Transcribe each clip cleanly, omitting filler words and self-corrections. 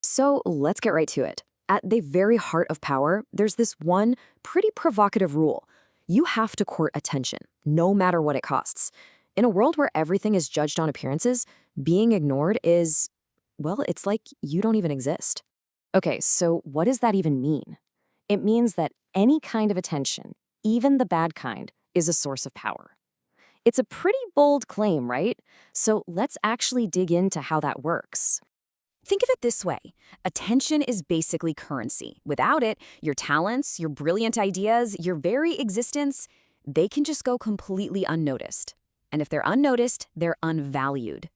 So let's get right to it. At the very heart of power, there's this one pretty provocative rule. You have to court attention, no matter what it costs. In a world where everything is judged on appearances, being ignored is, well, it's like you don't even exist. Okay, so what does that even mean? It means that any kind of attention, even the bad kind, is a source of power. It's a pretty bold claim, right? So let's actually dig into how that works. Think of it this way. Attention is basically currency. Without it, your talents, your brilliant ideas, your very existence, they can just go completely unnoticed. And if they're unnoticed, they're unvalued.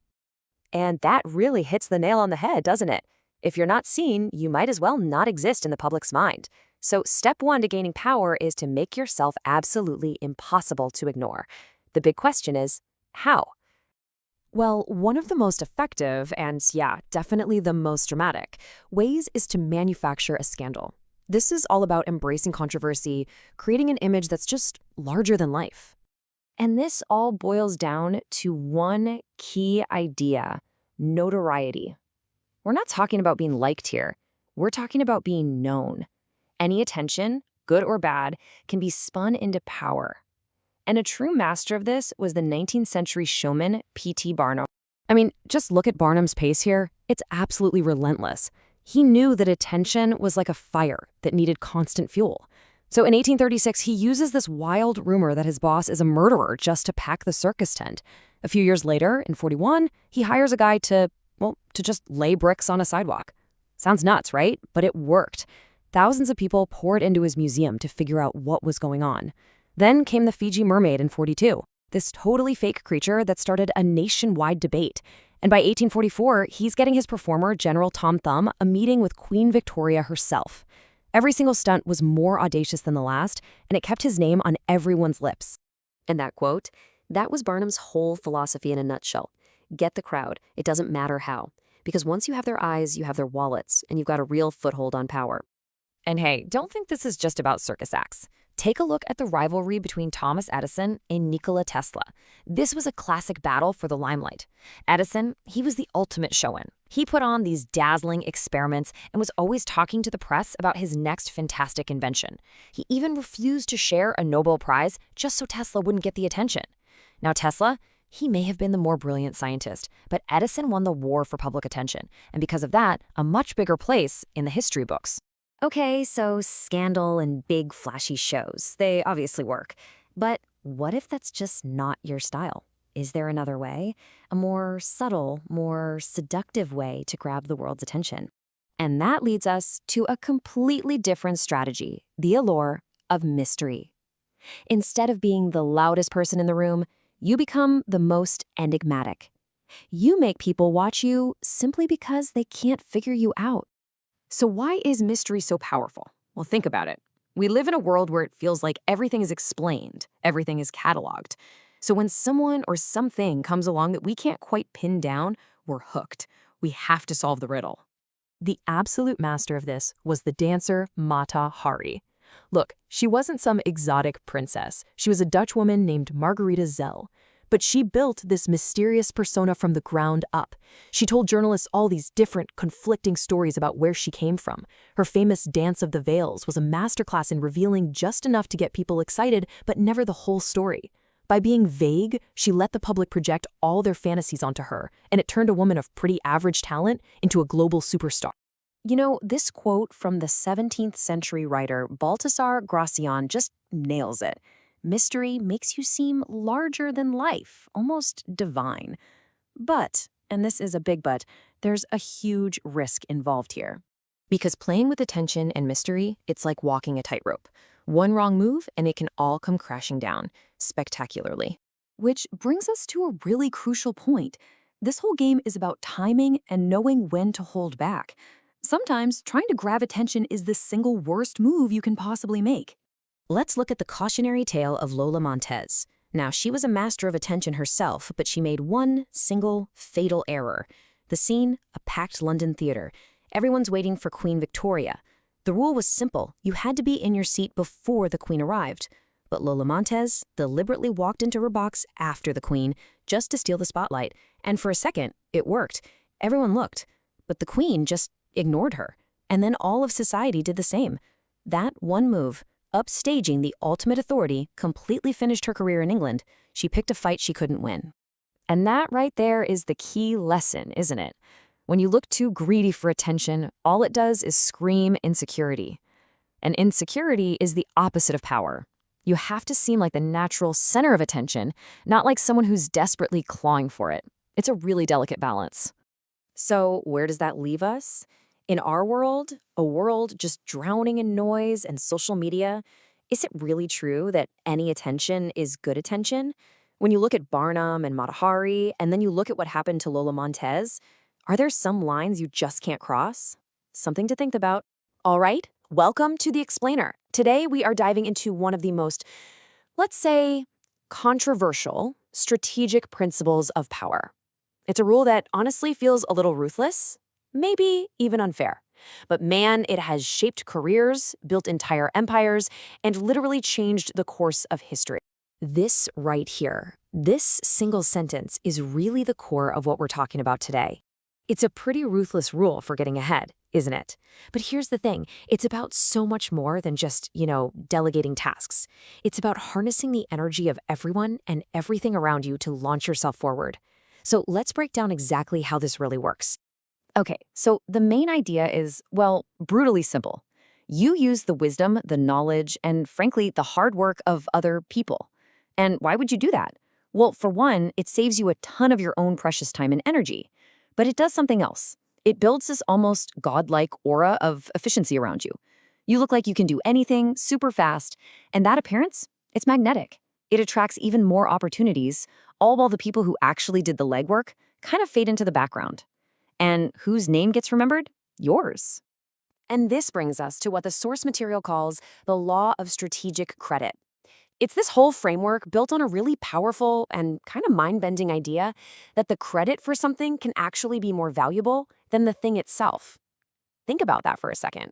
And that really hits the nail on the head, doesn't it? If you're not seen, you might as well not exist in the public's mind. So step one to gaining power is to make yourself absolutely impossible to ignore. The big question is, how? Well, one of the most effective, and yeah, definitely the most dramatic, ways is to manufacture a scandal. This is all about embracing controversy, creating an image that's just larger than life. And this all boils down to one key idea: notoriety. We're not talking about being liked here. We're talking about being known. Any attention, good or bad, can be spun into power. And a true master of this was the 19th century showman P.T. Barnum. I mean, just look at Barnum's pace here. It's absolutely relentless. He knew that attention was like a fire that needed constant fuel. So in 1836, he uses this wild rumor that his boss is a murderer just to pack the circus tent. A few years later, in 41, he hires a guy to just lay bricks on a sidewalk. Sounds nuts, right? But it worked. Thousands of people poured into his museum to figure out what was going on. Then came the Fiji mermaid in 42, this totally fake creature that started a nationwide debate. And by 1844, he's getting his performer, General Tom Thumb, a meeting with Queen Victoria herself. Every single stunt was more audacious than the last, and it kept his name on everyone's lips. And that quote, that was Barnum's whole philosophy in a nutshell. Get the crowd. It doesn't matter how. Because once you have their eyes, you have their wallets, and you've got a real foothold on power. And hey, don't think this is just about circus acts. Take a look at the rivalry between Thomas Edison and Nikola Tesla. This was a classic battle for the limelight. Edison, he was the ultimate showman. He put on these dazzling experiments and was always talking to the press about his next fantastic invention. He even refused to share a Nobel Prize just so Tesla wouldn't get the attention. Now Tesla, he may have been the more brilliant scientist, but Edison won the war for public attention, and because of that, a much bigger place in the history books. Okay, so scandal and big flashy shows, they obviously work. But what if that's just not your style? Is there another way? A more subtle, more seductive way to grab the world's attention? And that leads us to a completely different strategy, the allure of mystery. Instead of being the loudest person in the room, you become the most enigmatic. You make people watch you simply because they can't figure you out. So why is mystery so powerful? Well, think about it. We live in a world where it feels like everything is explained, everything is cataloged. So when someone or something comes along that we can't quite pin down, we're hooked. We have to solve the riddle. The absolute master of this was the dancer Mata Hari. Look, she wasn't some exotic princess. She was a Dutch woman named Margarita Zell. But she built this mysterious persona from the ground up. She told journalists all these different, conflicting stories about where she came from. Her famous Dance of the Veils was a masterclass in revealing just enough to get people excited, but never the whole story. By being vague, she let the public project all their fantasies onto her, and it turned a woman of pretty average talent into a global superstar. You know, this quote from the 17th century writer Baltasar Gracian just nails it. Mystery makes you seem larger than life, almost divine. But, and this is a big but, there's a huge risk involved here. Because playing with attention and mystery, it's like walking a tightrope. One wrong move and it can all come crashing down, spectacularly. Which brings us to a really crucial point. This whole game is about timing and knowing when to hold back. Sometimes trying to grab attention is the single worst move you can possibly make. Let's look at the cautionary tale of Lola Montez. Now, she was a master of attention herself, but she made one single fatal error. The scene, a packed London theater. Everyone's waiting for Queen Victoria. The rule was simple. You had to be in your seat before the Queen arrived. But Lola Montez deliberately walked into her box after the Queen, just to steal the spotlight. And for a second, it worked. Everyone looked. But the Queen just ignored her. And then all of society did the same. That one move, upstaging the ultimate authority, completely finished her career in England. She picked a fight she couldn't win. And that right there is the key lesson, isn't it? When you look too greedy for attention, all it does is scream insecurity. And insecurity is the opposite of power. You have to seem like the natural center of attention, not like someone who's desperately clawing for it. It's a really delicate balance. So where does that leave us? In our world, a world just drowning in noise and social media, is it really true that any attention is good attention? When you look at Barnum and Mata Hari, and then you look at what happened to Lola Montez, are there some lines you just can't cross? Something to think about. All right, welcome to The Explainer. Today we are diving into one of the most, let's say, controversial strategic principles of power. It's a rule that honestly feels a little ruthless, maybe even unfair. But man, it has shaped careers, built entire empires, and literally changed the course of history. This right here, this single sentence is really the core of what we're talking about today. It's a pretty ruthless rule for getting ahead, isn't it? But here's the thing, it's about so much more than just, delegating tasks. It's about harnessing the energy of everyone and everything around you to launch yourself forward. So let's break down exactly how this really works. Okay, so the main idea is, well, brutally simple. You use the wisdom, the knowledge, and frankly, the hard work of other people. And why would you do that? Well, for one, it saves you a ton of your own precious time and energy. But it does something else. It builds this almost godlike aura of efficiency around you. You look like you can do anything super fast, and that appearance, it's magnetic. It attracts even more opportunities, all while the people who actually did the legwork kind of fade into the background. And whose name gets remembered? Yours. And this brings us to what the source material calls the law of strategic credit. It's this whole framework built on a really powerful and kind of mind-bending idea that the credit for something can actually be more valuable than the thing itself. Think about that for a second.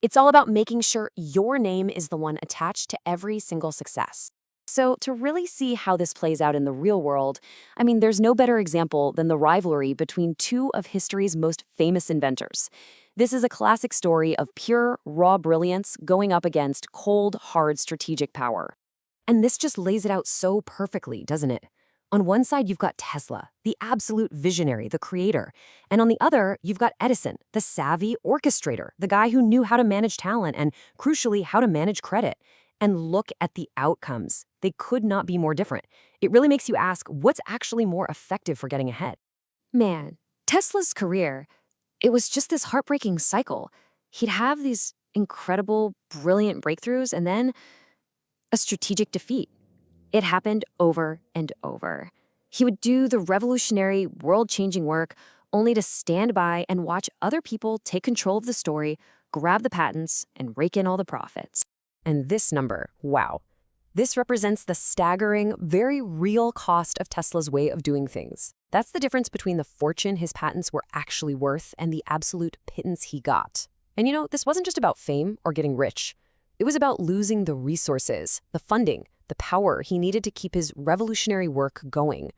It's all about making sure your name is the one attached to every single success. So to really see how this plays out in the real world, there's no better example than the rivalry between two of history's most famous inventors. This is a classic story of pure, raw brilliance going up against cold, hard strategic power. And this just lays it out so perfectly, doesn't it? On one side, you've got Tesla, the absolute visionary, the creator. And on the other, you've got Edison, the savvy orchestrator, the guy who knew how to manage talent and, crucially, how to manage credit. And look at the outcomes. They could not be more different. It really makes you ask, what's actually more effective for getting ahead? Man, Tesla's career, it was just this heartbreaking cycle. He'd have these incredible, brilliant breakthroughs, and then a strategic defeat. It happened over and over. He would do the revolutionary, world-changing work only to stand by and watch other people take control of the story, grab the patents, and rake in all the profits. And this number, wow. This represents the staggering, very real cost of Tesla's way of doing things. That's the difference between the fortune his patents were actually worth and the absolute pittance he got. And this wasn't just about fame or getting rich. It was about losing the resources, the funding, the power he needed to keep his revolutionary work going.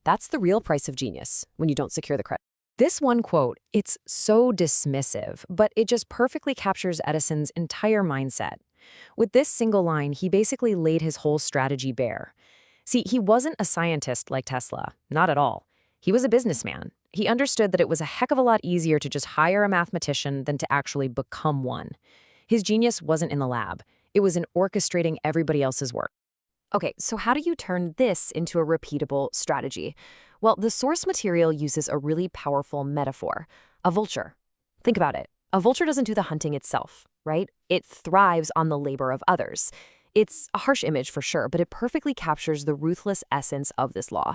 That's the real price of genius, when you don't secure the credit. This one quote, it's so dismissive, but it just perfectly captures Edison's entire mindset. With this single line, he basically laid his whole strategy bare. See, he wasn't a scientist like Tesla, not at all. He was a businessman. He understood that it was a heck of a lot easier to just hire a mathematician than to actually become one. His genius wasn't in the lab. It was in orchestrating everybody else's work. Okay, so how do you turn this into a repeatable strategy? Well, the source material uses a really powerful metaphor, a vulture. Think about it. A vulture doesn't do the hunting itself, right? It thrives on the labor of others. It's a harsh image for sure, but it perfectly captures the ruthless essence of this law.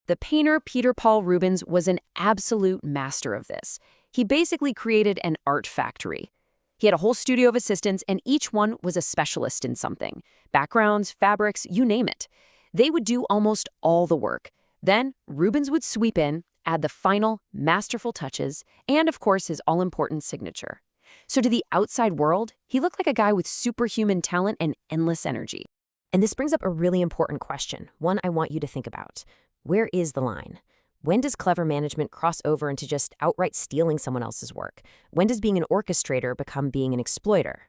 The painter Peter Paul Rubens was an absolute master of this. He basically created an art factory. He had a whole studio of assistants, and each one was a specialist in something. Backgrounds, fabrics, you name it. They would do almost all the work. Then Rubens would sweep in, add the final, masterful touches, and of course his all-important signature. So to the outside world, he looked like a guy with superhuman talent and endless energy. And this brings up a really important question, one I want you to think about. Where is the line? When does clever management cross over into just outright stealing someone else's work? When does being an orchestrator become being an exploiter?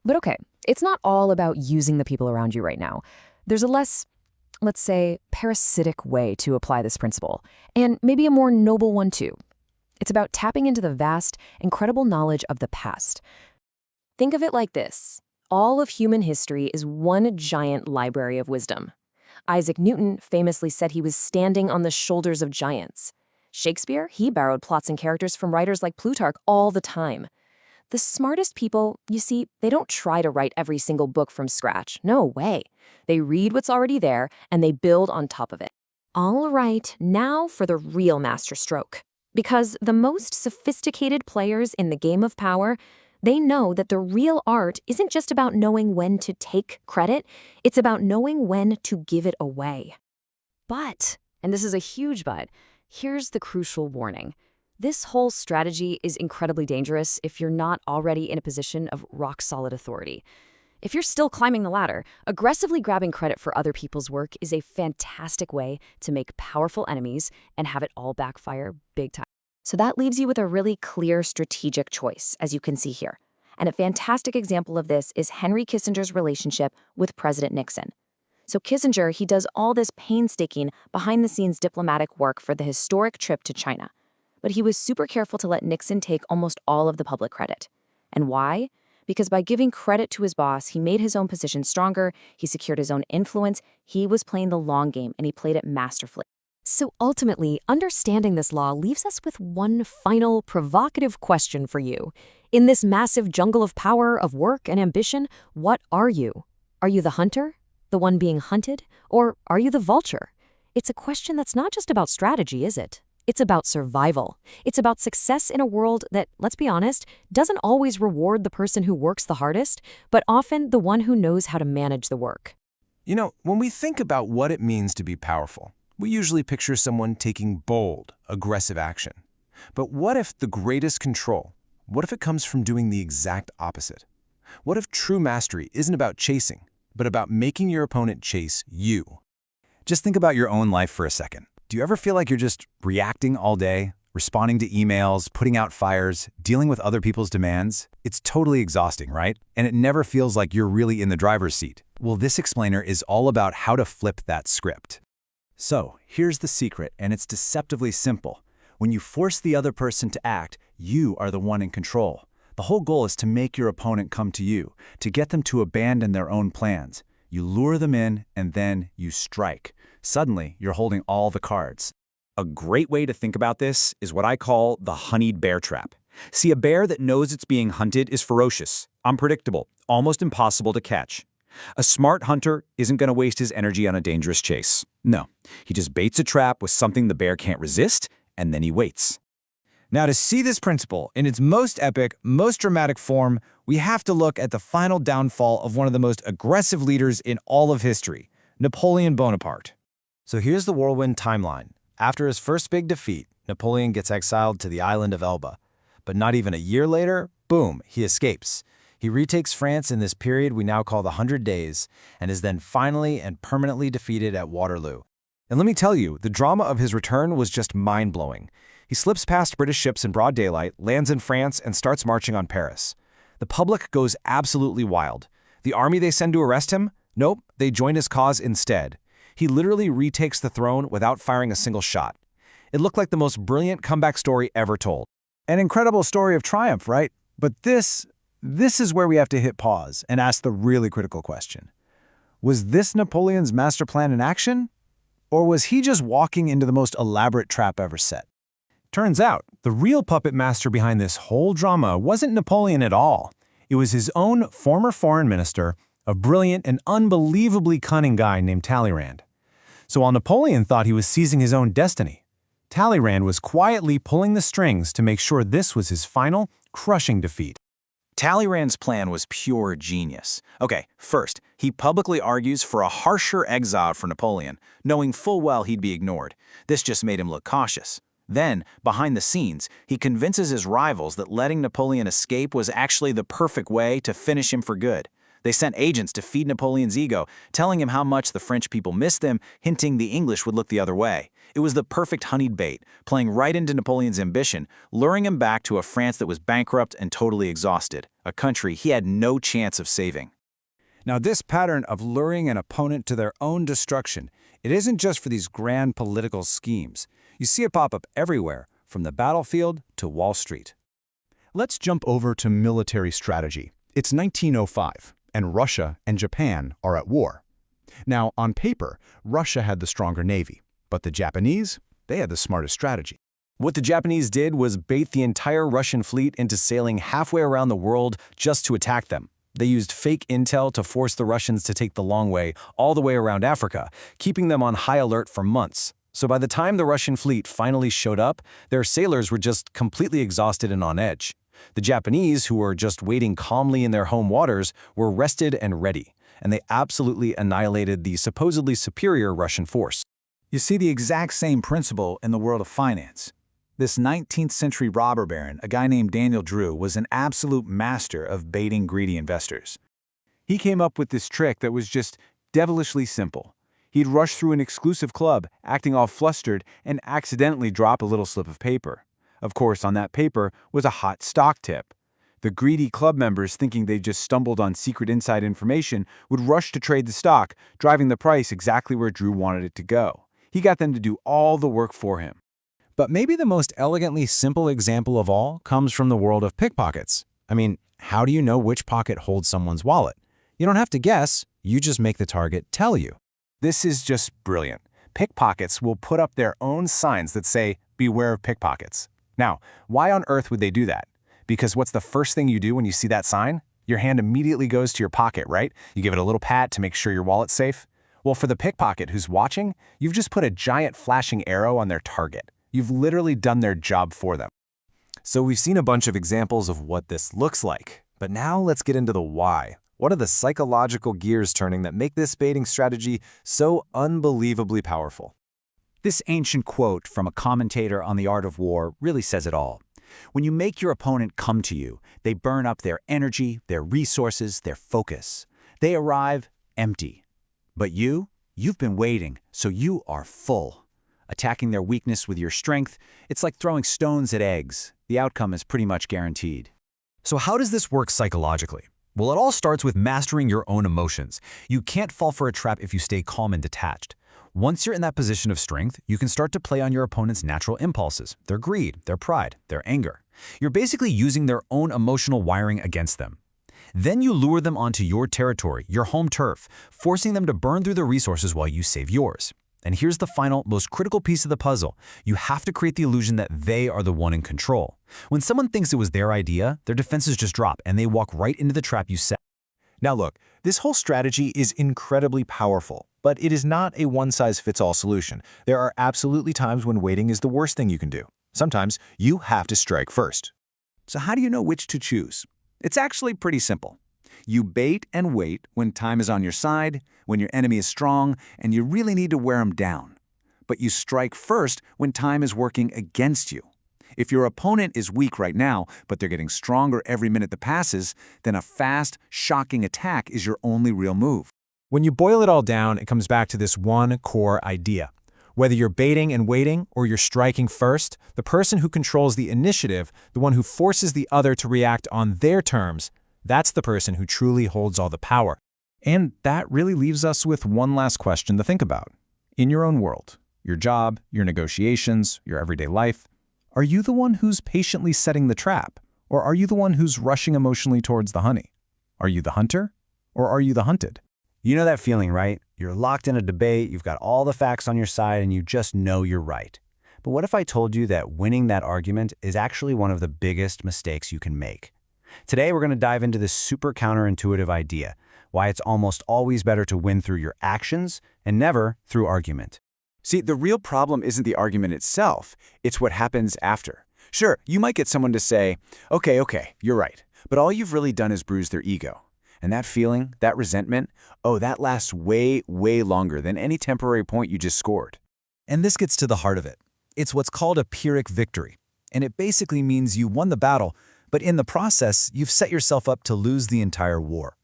But okay, it's not all about using the people around you right now. There's a less, let's say, parasitic way to apply this principle, and maybe a more noble one too. It's about tapping into the vast, incredible knowledge of the past. Think of it like this. All of human history is one giant library of wisdom. Isaac Newton famously said he was standing on the shoulders of giants. Shakespeare, he borrowed plots and characters from writers like Plutarch all the time. The smartest people, you see, they don't try to write every single book from scratch. No way. They read what's already there and they build on top of it. All right, now for the real masterstroke. Because the most sophisticated players in the game of power, they know that the real art isn't just about knowing when to take credit, it's about knowing when to give it away. But, and this is a huge but, here's the crucial warning. This whole strategy is incredibly dangerous if you're not already in a position of rock-solid authority. If you're still climbing the ladder, aggressively grabbing credit for other people's work is a fantastic way to make powerful enemies and have it all backfire big time. So that leaves you with a really clear strategic choice, as you can see here. And a fantastic example of this is Henry Kissinger's relationship with President Nixon. So Kissinger, he does all this painstaking, behind-the-scenes diplomatic work for the historic trip to China. But he was super careful to let Nixon take almost all of the public credit. And why? Because by giving credit to his boss, he made his own position stronger, he secured his own influence, he was playing the long game, and he played it masterfully. So ultimately, understanding this law leaves us with one final provocative question for you. In this massive jungle of power, of work, and ambition, what are you? Are you the hunter? The one being hunted? Or are you the vulture? It's a question that's not just about strategy, is it? It's about survival. It's about success in a world that, let's be honest, doesn't always reward the person who works the hardest, but often the one who knows how to manage the work. You know, when we think about what it means to be powerful, we usually picture someone taking bold, aggressive action. But what if the greatest control, what if it comes from doing the exact opposite? What if true mastery isn't about chasing, but about making your opponent chase you? Just think about your own life for a second. Do you ever feel like you're just reacting all day, responding to emails, putting out fires, dealing with other people's demands? It's totally exhausting, right? And it never feels like you're really in the driver's seat. Well, this explainer is all about how to flip that script. So, here's the secret, and it's deceptively simple. When you force the other person to act, you are the one in control. The whole goal is to make your opponent come to you, to get them to abandon their own plans. You lure them in, and then you strike. Suddenly, you're holding all the cards. A great way to think about this is what I call the honeyed bear trap. See, a bear that knows it's being hunted is ferocious, unpredictable, almost impossible to catch. A smart hunter isn't going to waste his energy on a dangerous chase. No, he just baits a trap with something the bear can't resist, and then he waits. Now, to see this principle in its most epic, most dramatic form, we have to look at the final downfall of one of the most aggressive leaders in all of history, Napoleon Bonaparte. So here's the whirlwind timeline. After his first big defeat, Napoleon gets exiled to the island of Elba. But not even a year later, boom, he escapes. He retakes France in this period we now call the 100 Days, and is then finally and permanently defeated at Waterloo. And let me tell you, the drama of his return was just mind-blowing. He slips past British ships in broad daylight, lands in France, and starts marching on Paris. The public goes absolutely wild. The army they send to arrest him? Nope, they join his cause instead. He literally retakes the throne without firing a single shot. It looked like the most brilliant comeback story ever told. An incredible story of triumph, right? But this is where we have to hit pause and ask the really critical question. Was this Napoleon's master plan in action? Or was he just walking into the most elaborate trap ever set? Turns out, the real puppet master behind this whole drama wasn't Napoleon at all. It was his own former foreign minister, a brilliant and unbelievably cunning guy named Talleyrand. So while Napoleon thought he was seizing his own destiny, Talleyrand was quietly pulling the strings to make sure this was his final, crushing defeat. Talleyrand's plan was pure genius. Okay, first, he publicly argues for a harsher exile for Napoleon, knowing full well he'd be ignored. This just made him look cautious. Then, behind the scenes, he convinces his rivals that letting Napoleon escape was actually the perfect way to finish him for good. They sent agents to feed Napoleon's ego, telling him how much the French people missed them, hinting the English would look the other way. It was the perfect honeyed bait, playing right into Napoleon's ambition, luring him back to a France that was bankrupt and totally exhausted, a country he had no chance of saving. Now, this pattern of luring an opponent to their own destruction, it isn't just for these grand political schemes. You see it pop up everywhere, from the battlefield to Wall Street. Let's jump over to military strategy. It's 1905, and Russia and Japan are at war. Now, on paper, Russia had the stronger navy, but the Japanese, they had the smartest strategy. What the Japanese did was bait the entire Russian fleet into sailing halfway around the world just to attack them. They used fake intel to force the Russians to take the long way all the way around Africa, keeping them on high alert for months. So by the time the Russian fleet finally showed up, their sailors were just completely exhausted and on edge. The Japanese, who were just waiting calmly in their home waters, were rested and ready, and they absolutely annihilated the supposedly superior Russian force. You see the exact same principle in the world of finance. This 19th century robber baron, a guy named Daniel Drew, was an absolute master of baiting greedy investors. He came up with this trick that was just devilishly simple. He'd rush through an exclusive club, acting all flustered, and accidentally drop a little slip of paper. Of course, on that paper was a hot stock tip. The greedy club members, thinking they just stumbled on secret inside information, would rush to trade the stock, driving the price exactly where Drew wanted it to go. He got them to do all the work for him. But maybe the most elegantly simple example of all comes from the world of pickpockets. I mean, how do you know which pocket holds someone's wallet? You don't have to guess, you just make the target tell you. This is just brilliant. Pickpockets will put up their own signs that say, "Beware of pickpockets." Now, why on earth would they do that? Because what's the first thing you do when you see that sign? Your hand immediately goes to your pocket, right? You give it a little pat to make sure your wallet's safe. Well, for the pickpocket who's watching, you've just put a giant flashing arrow on their target. You've literally done their job for them. So we've seen a bunch of examples of what this looks like. But now let's get into the why. What are the psychological gears turning that make this baiting strategy so unbelievably powerful? This ancient quote from a commentator on the art of war really says it all. When you make your opponent come to you, they burn up their energy, their resources, their focus. They arrive empty. But you've been waiting, so you are full. Attacking their weakness with your strength, it's like throwing stones at eggs. The outcome is pretty much guaranteed. So how does this work psychologically? Well, it all starts with mastering your own emotions. You can't fall for a trap if you stay calm and detached. Once you're in that position of strength, you can start to play on your opponent's natural impulses, their greed, their pride, their anger. You're basically using their own emotional wiring against them. Then you lure them onto your territory, your home turf, forcing them to burn through their resources while you save yours. And here's the final, most critical piece of the puzzle. You have to create the illusion that they are the one in control. When someone thinks it was their idea, their defenses just drop and they walk right into the trap you set. Now look, this whole strategy is incredibly powerful, but it is not a one-size-fits-all solution. There are absolutely times when waiting is the worst thing you can do. Sometimes you have to strike first. So how do you know which to choose? It's actually pretty simple. You bait and wait when time is on your side, when your enemy is strong, and you really need to wear them down. But you strike first when time is working against you. If your opponent is weak right now, but they're getting stronger every minute that passes, then a fast, shocking attack is your only real move. When you boil it all down, it comes back to this one core idea. Whether you're baiting and waiting or you're striking first, the person who controls the initiative, the one who forces the other to react on their terms, that's the person who truly holds all the power. And that really leaves us with one last question to think about. In your own world, your job, your negotiations, your everyday life, are you the one who's patiently setting the trap? Or are you the one who's rushing emotionally towards the honey? Are you the hunter? Or are you the hunted? You know that feeling, right? You're locked in a debate, you've got all the facts on your side, and you just know you're right. But what if I told you that winning that argument is actually one of the biggest mistakes you can make? Today, we're going to dive into this super counterintuitive idea, why it's almost always better to win through your actions and never through argument. See, the real problem isn't the argument itself, it's what happens after. Sure, you might get someone to say, okay, you're right, but all you've really done is bruise their ego. And that feeling, that resentment, that lasts way, way longer than any temporary point you just scored. And this gets to the heart of it. It's what's called a Pyrrhic victory. And it basically means you won the battle, but in the process, you've set yourself up to lose the entire war.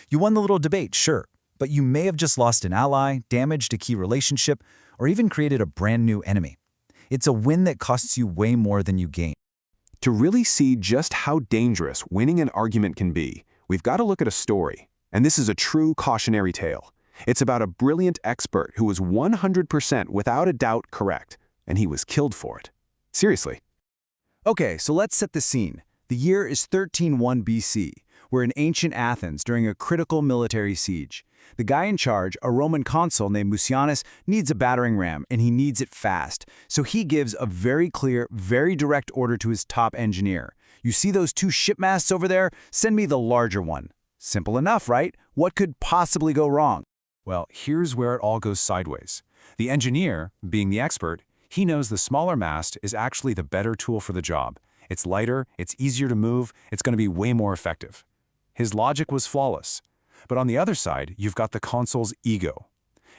You won the little debate, sure, but you may have just lost an ally, damaged a key relationship, or even created a brand new enemy. It's a win that costs you way more than you gain. To really see just how dangerous winning an argument can be, we've got to look at a story. And this is a true cautionary tale. It's about a brilliant expert who was 100% without a doubt correct, and he was killed for it. Seriously. Okay, so let's set the scene. The year is 1301 BC. We're in ancient Athens during a critical military siege. The guy in charge, a Roman consul named Mucianus, needs a battering ram, and he needs it fast. So he gives a very clear, very direct order to his top engineer. You see those two shipmasts over there? Send me the larger one. Simple enough, right? What could possibly go wrong? Well, here's where it all goes sideways. The engineer, being the expert, he knows the smaller mast is actually the better tool for the job. It's lighter, it's easier to move, it's going to be way more effective. His logic was flawless. But on the other side, you've got the consul's ego.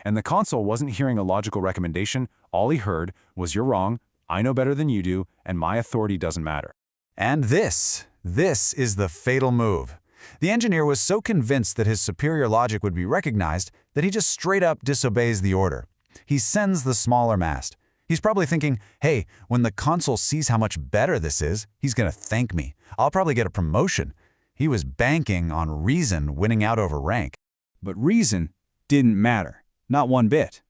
And the consul wasn't hearing a logical recommendation. All he heard was, "You're wrong, I know better than you do, and my authority doesn't matter." And this is the fatal move. The engineer was so convinced that his superior logic would be recognized that he just straight up disobeys the order. He sends the smaller mast. He's probably thinking, hey, when the consul sees how much better this is, he's going to thank me. I'll probably get a promotion. He was banking on reason winning out over rank. But reason didn't matter, not one bit.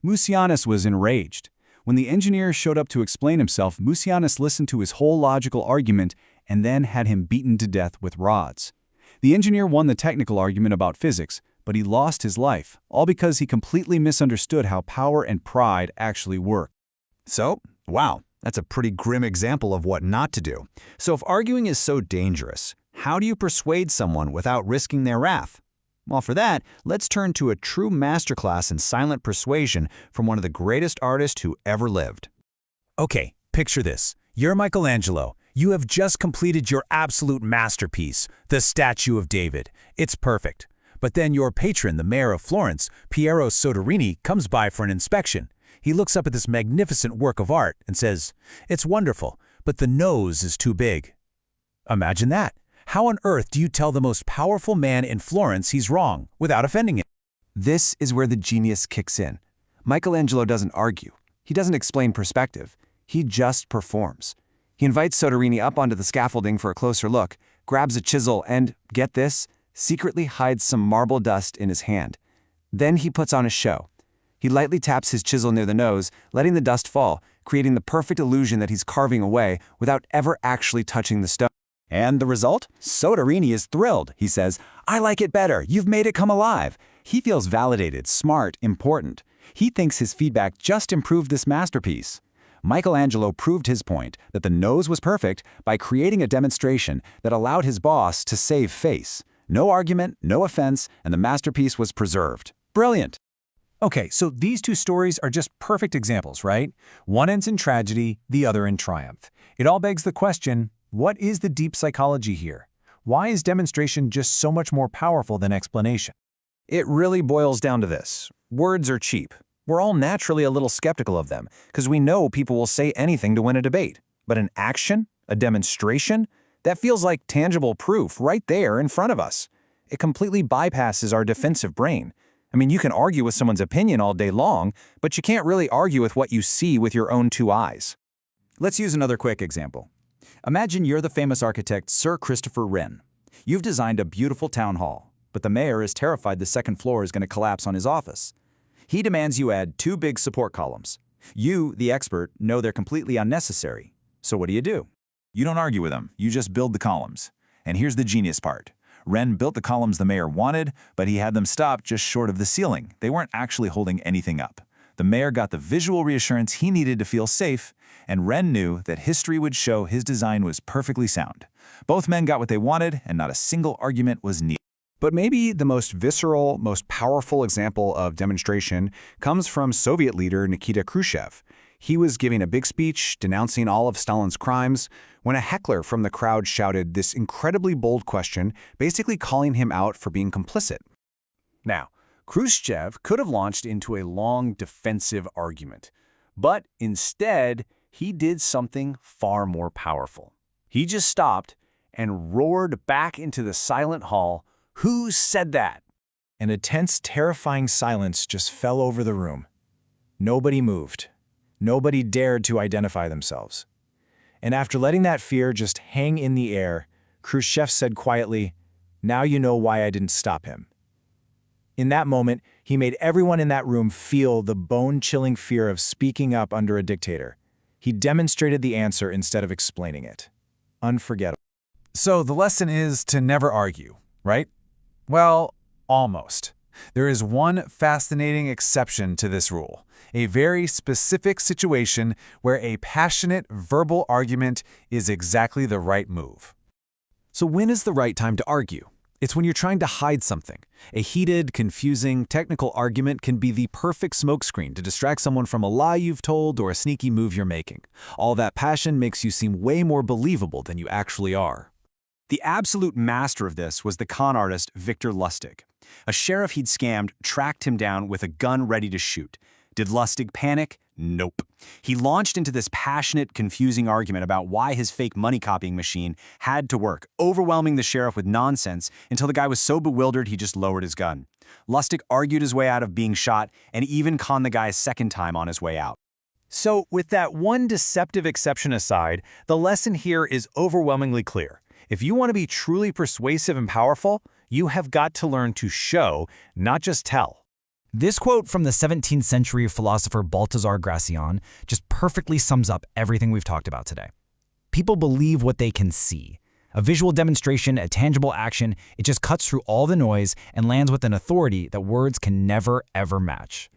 Mucianus was enraged. When the engineer showed up to explain himself, Mucianus listened to his whole logical argument and then had him beaten to death with rods. The engineer won the technical argument about physics, but he lost his life, all because he completely misunderstood how power and pride actually work. So, wow, that's a pretty grim example of what not to do. So if arguing is so dangerous, how do you persuade someone without risking their wrath? Well, for that, let's turn to a true masterclass in silent persuasion from one of the greatest artists who ever lived. Okay, picture this. You're Michelangelo. You have just completed your absolute masterpiece, the Statue of David. It's perfect. But then your patron, the mayor of Florence, Piero Soderini, comes by for an inspection. He looks up at this magnificent work of art and says, "It's wonderful, but the nose is too big." Imagine that. How on earth do you tell the most powerful man in Florence he's wrong without offending him? This is where the genius kicks in. Michelangelo doesn't argue. He doesn't explain perspective. He just performs. He invites Soderini up onto the scaffolding for a closer look, grabs a chisel and, get this, secretly hides some marble dust in his hand. Then he puts on a show. He lightly taps his chisel near the nose, letting the dust fall, creating the perfect illusion that he's carving away without ever actually touching the stone. And the result? Soderini is thrilled. He says, "I like it better. You've made it come alive." He feels validated, smart, important. He thinks his feedback just improved this masterpiece. Michelangelo proved his point that the nose was perfect by creating a demonstration that allowed his boss to save face. No argument, no offense, and the masterpiece was preserved. Brilliant. Okay, so these two stories are just perfect examples, right? One ends in tragedy, the other in triumph. It all begs the question, what is the deep psychology here? Why is demonstration just so much more powerful than explanation? It really boils down to this. Words are cheap. We're all naturally a little skeptical of them because we know people will say anything to win a debate. But an action, a demonstration, that feels like tangible proof right there in front of us. It completely bypasses our defensive brain. I mean, you can argue with someone's opinion all day long, but you can't really argue with what you see with your own two eyes. Let's use another quick example. Imagine you're the famous architect Sir Christopher Wren. You've designed a beautiful town hall, but the mayor is terrified the second floor is going to collapse on his office. He demands you add 2 big support columns. You, the expert, know they're completely unnecessary. So what do? You don't argue with him, you just build the columns. And here's the genius part. Wren built the columns the mayor wanted, but he had them stopped just short of the ceiling. They weren't actually holding anything up. The mayor got the visual reassurance he needed to feel safe, and Wren knew that history would show his design was perfectly sound. Both men got what they wanted, and not a single argument was needed. But maybe the most visceral, most powerful example of demonstration comes from Soviet leader Nikita Khrushchev. He was giving a big speech denouncing all of Stalin's crimes when a heckler from the crowd shouted this incredibly bold question, basically calling him out for being complicit. Now, Khrushchev could have launched into a long defensive argument, but instead, he did something far more powerful. He just stopped and roared back into the silent hall, Who said that? And a tense, terrifying silence just fell over the room. Nobody moved. Nobody dared to identify themselves. And after letting that fear just hang in the air, Khrushchev said quietly, "Now you know why I didn't stop him." In that moment, he made everyone in that room feel the bone-chilling fear of speaking up under a dictator. He demonstrated the answer instead of explaining it. Unforgettable. So the lesson is to never argue, right? Well, almost. There is one fascinating exception to this rule, a very specific situation where a passionate verbal argument is exactly the right move. So when is the right time to argue? It's when you're trying to hide something. A heated, confusing, technical argument can be the perfect smokescreen to distract someone from a lie you've told or a sneaky move you're making. All that passion makes you seem way more believable than you actually are. The absolute master of this was the con artist Victor Lustig. A sheriff he'd scammed tracked him down with a gun ready to shoot. Did Lustig panic? Nope. He launched into this passionate, confusing argument about why his fake money-copying machine had to work, overwhelming the sheriff with nonsense until the guy was so bewildered he just lowered his gun. Lustig argued his way out of being shot and even conned the guy a second time on his way out. So with that one deceptive exception aside, the lesson here is overwhelmingly clear. If you want to be truly persuasive and powerful, you have got to learn to show, not just tell. This quote from the 17th century philosopher Balthazar Gracian just perfectly sums up everything we've talked about today. People believe what they can see. A visual demonstration, a tangible action, it just cuts through all the noise and lands with an authority that words can never, ever match.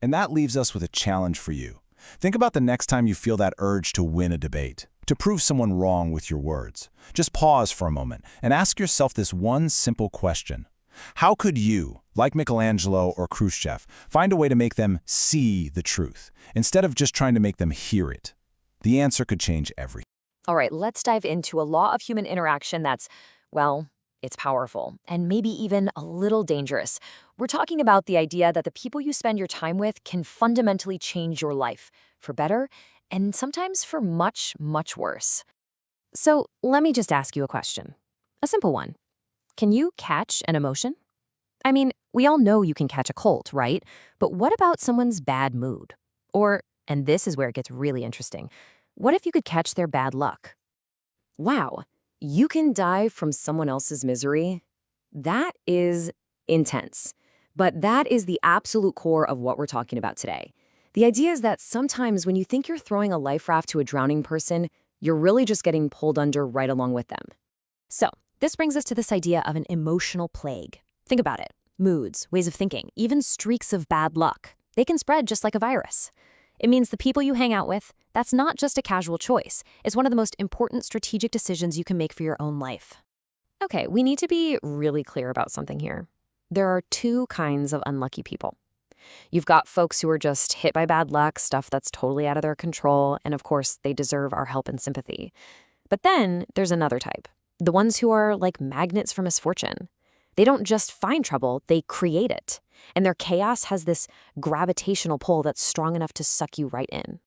And that leaves us with a challenge for you. Think about the next time you feel that urge to win a debate, to prove someone wrong with your words. Just pause for a moment and ask yourself this one simple question. How could you, like Michelangelo or Khrushchev, find a way to make them see the truth, instead of just trying to make them hear it? The answer could change everything. All right, let's dive into a law of human interaction that's, well, it's powerful and maybe even a little dangerous. We're talking about the idea that the people you spend your time with can fundamentally change your life, for better and sometimes for much, much worse. So let me just ask you a question. A simple one. Can you catch an emotion? I mean, we all know you can catch a cold, right? But what about someone's bad mood? Or, and this is where it gets really interesting, what if you could catch their bad luck? Wow, you can die from someone else's misery? That is intense. But that is the absolute core of what we're talking about today. The idea is that sometimes when you think you're throwing a life raft to a drowning person, you're really just getting pulled under right along with them. So, this brings us to this idea of an emotional plague. Think about it. Moods, ways of thinking, even streaks of bad luck. They can spread just like a virus. It means the people you hang out with, that's not just a casual choice. It's one of the most important strategic decisions you can make for your own life. Okay, we need to be really clear about something here. There are two kinds of unlucky people. You've got folks who are just hit by bad luck, stuff that's totally out of their control, and of course, they deserve our help and sympathy. But then there's another type. The ones who are like magnets for misfortune. They don't just find trouble, they create it. And their chaos has this gravitational pull that's strong enough to suck you right in.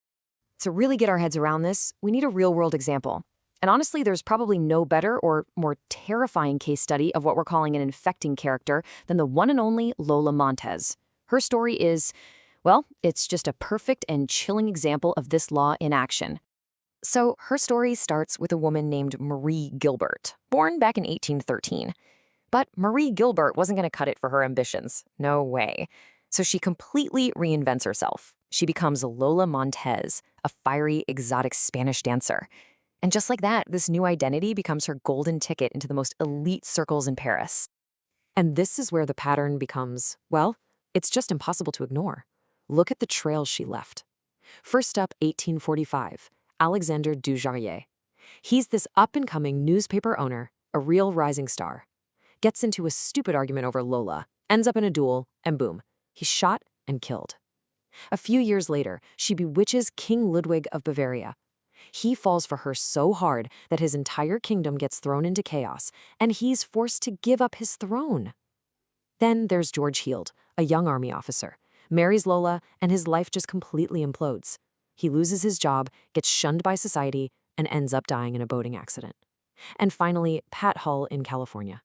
To really get our heads around this, we need a real-world example. And honestly, there's probably no better or more terrifying case study of what we're calling an infecting character than the one and only Lola Montez. Her story is, well, it's just a perfect and chilling example of this law in action. So her story starts with a woman named Marie Gilbert, born back in 1813. But Marie Gilbert wasn't going to cut it for her ambitions. No way. So she completely reinvents herself. She becomes Lola Montez, a fiery, exotic Spanish dancer. And just like that, this new identity becomes her golden ticket into the most elite circles in Paris. And this is where the pattern becomes, well, it's just impossible to ignore. Look at the trails she left. First up, 1845. Alexander Dujarier. He's this up-and-coming newspaper owner, a real rising star. Gets into a stupid argument over Lola, ends up in a duel, and boom, he's shot and killed. A few years later, she bewitches King Ludwig of Bavaria. He falls for her so hard that his entire kingdom gets thrown into chaos, and he's forced to give up his throne. Then there's George Heald, a young army officer, marries Lola, and his life just completely implodes. He loses his job, gets shunned by society, and ends up dying in a boating accident. And finally, Pat Hull in California.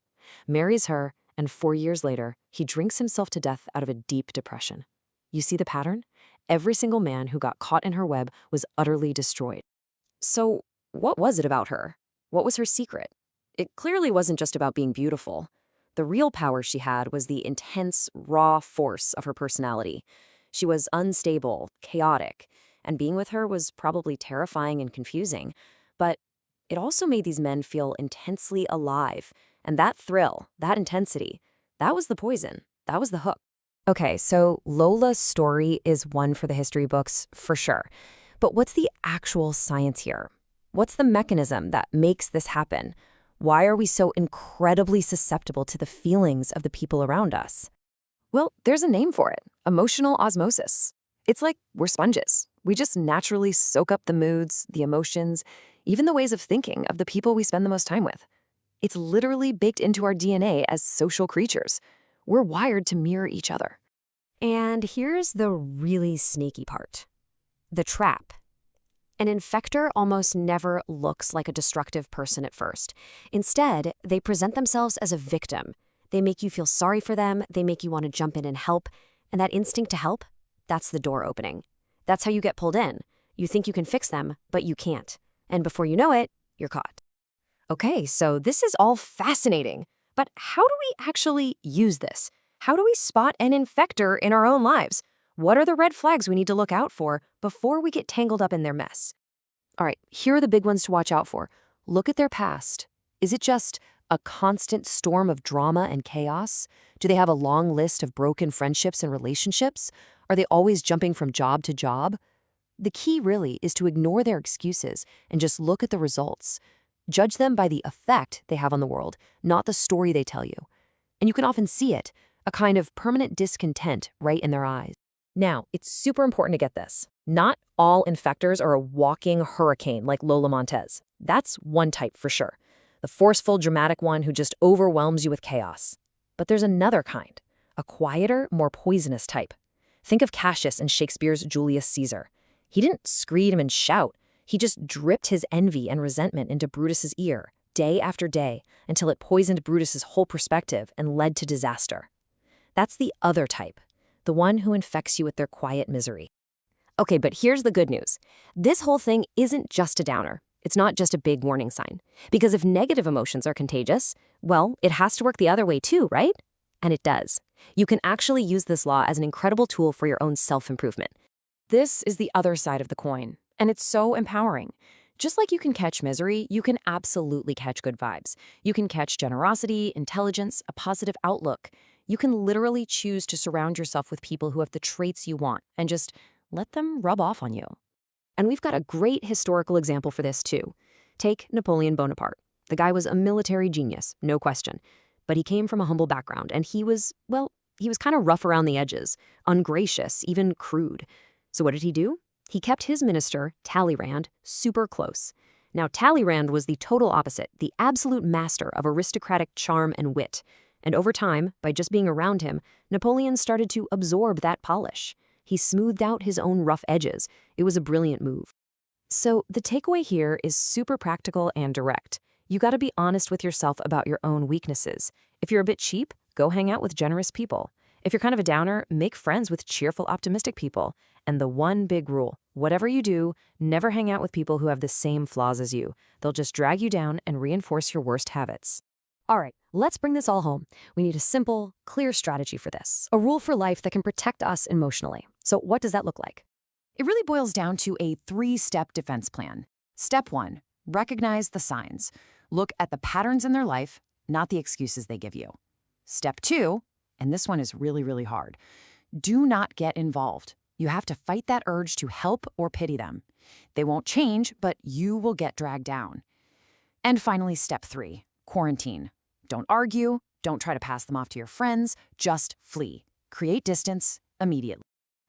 Marries her and 4 years later, he drinks himself to death out of a deep depression. You see the pattern? Every single man who got caught in her web was utterly destroyed. So, what was it about her? What was her secret? It clearly wasn't just about being beautiful. The real power she had was the intense, raw force of her personality. She was unstable, chaotic, and being with her was probably terrifying and confusing. But it also made these men feel intensely alive. And that thrill, that intensity, that was the poison. That was the hook. Okay, so Lola's story is one for the history books, for sure. But what's the actual science here? What's the mechanism that makes this happen? Why are we so incredibly susceptible to the feelings of the people around us? Well, there's a name for it: emotional osmosis. It's like we're sponges. We just naturally soak up the moods, the emotions, even the ways of thinking of the people we spend the most time with. It's literally baked into our DNA as social creatures. We're wired to mirror each other. And here's the really sneaky part: the trap. An infector almost never looks like a destructive person at first. Instead, they present themselves as a victim. They make you feel sorry for them, they make you want to jump in and help, and that instinct to help, that's the door opening. That's how you get pulled in. You think you can fix them, but you can't. And before you know it, you're caught. Okay, so this is all fascinating. But how do we actually use this? How do we spot an infector in our own lives? What are the red flags we need to look out for before we get tangled up in their mess? All right, here are the big ones to watch out for. Look at their past. Is it just a constant storm of drama and chaos? Do they have a long list of broken friendships and relationships? Are they always jumping from job to job? The key really is to ignore their excuses and just look at the results. Judge them by the effect they have on the world, not the story they tell you. And you can often see it, a kind of permanent discontent right in their eyes. Now, it's super important to get this. Not all infectors are a walking hurricane like Lola Montez. That's one type for sure. The forceful, dramatic one who just overwhelms you with chaos. But there's another kind, a quieter, more poisonous type. Think of Cassius in Shakespeare's Julius Caesar. He didn't scream and shout. He just dripped his envy and resentment into Brutus's ear, day after day, until it poisoned Brutus's whole perspective and led to disaster. That's the other type, the one who infects you with their quiet misery. Okay, but here's the good news. This whole thing isn't just a downer. It's not just a big warning sign. Because if negative emotions are contagious, well, it has to work the other way too, right? And it does. You can actually use this law as an incredible tool for your own self-improvement. This is the other side of the coin, and it's so empowering. Just like you can catch misery, you can absolutely catch good vibes. You can catch generosity, intelligence, a positive outlook. You can literally choose to surround yourself with people who have the traits you want and just let them rub off on you. And we've got a great historical example for this too. Take Napoleon Bonaparte. The guy was a military genius, no question. But he came from a humble background, and he was kind of rough around the edges, ungracious, even crude. So what did he do? He kept his minister, Talleyrand, super close. Now, Talleyrand was the total opposite, the absolute master of aristocratic charm and wit. And over time, by just being around him, Napoleon started to absorb that polish. He smoothed out his own rough edges. It was a brilliant move. So the takeaway here is super practical and direct. You got to be honest with yourself about your own weaknesses. If you're a bit cheap, go hang out with generous people. If you're kind of a downer, make friends with cheerful, optimistic people. And the one big rule, whatever you do, never hang out with people who have the same flaws as you. They'll just drag you down and reinforce your worst habits. All right, let's bring this all home. We need a simple, clear strategy for this. A rule for life that can protect us emotionally. So what does that look like? It really boils down to a 3-step defense plan. Step 1, recognize the signs. Look at the patterns in their life, not the excuses they give you. Step 2, and this one is really, really hard. Do not get involved. You have to fight that urge to help or pity them. They won't change, but you will get dragged down. And finally, step 3, quarantine. Don't argue. Don't try to pass them off to your friends. Just flee. Create distance immediately.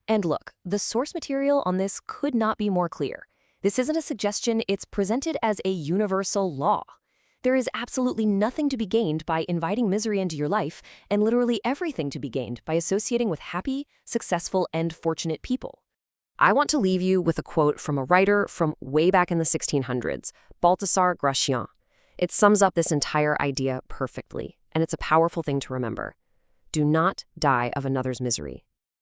And look, the source material on this could not be more clear. This isn't a suggestion, it's presented as a universal law. There is absolutely nothing to be gained by inviting misery into your life, and literally everything to be gained by associating with happy, successful, and fortunate people. I want to leave you with a quote from a writer from way back in the 1600s, Balthasar Gracian. It sums up this entire idea perfectly. And it's a powerful thing to remember. Do not die of another's misery.